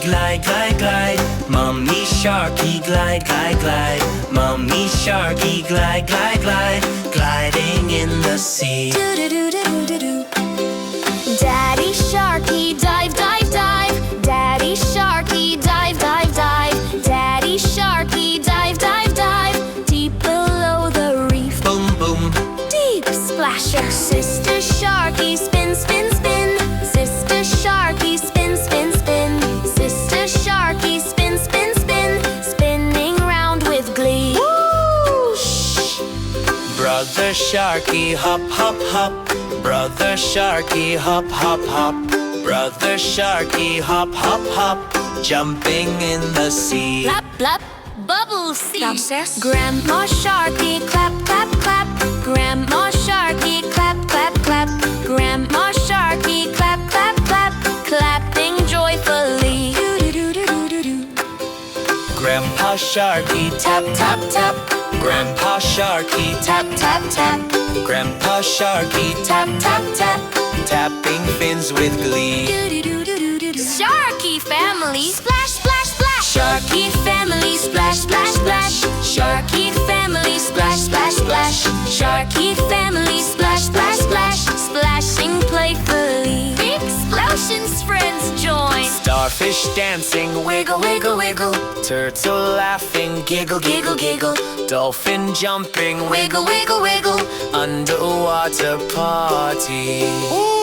glide, glide, glide. Mommy Sharky, glide, glide, glide. Mommy Sharky, glide, glide, glide. Gliding in the sea. Do-do-do-do-do-do. Daddy Sharky, dive, dive, dive. Daddy Sharky, dive, dive, dive. Daddy Sharky, dive, dive, dive. Deep below the reef. Boom, boom. Deep splasher. Sister Sharky, spin, spin, spin. Sister Sharky, spin, spin, spin. Sister Sharky, spin, spin, spin. Spinning round with glee. Whoosh! Brother Sharky, hop, hop, hop. Brother Sharky, hop, hop, hop. Brother Sharky, hop, hop, hop. Jumping in the sea. Blap, blap, bubbles sea. Downstairs. Grandma Sharky, clap, clap, clap. Grandma Sharky, clap, clap, clap. Grandma Sharky, clap, clap, clap. Clapping joyfully. Do-do-do-do-do-do. Grandpa Sharky, tap, tap, tap. Grandpa Sharky, tap, tap, tap. Grandpa Sharky, tap, tap, tap. Tapping fins with glee. Do-do-do-do-do-do. Sharky family, splash, splash, splash. Sharky family, splash, splash, splash. Sharky family, splash, splash, splash. Sharky family, splash, splash, splash. Splashing playfully. Big explosions, friends join. Starfish dancing, wiggle, wiggle, wiggle. Turtle laughing, giggle, giggle, giggle. Dolphin jumping, wiggle, wiggle, wiggle. Underwater party. Ooh.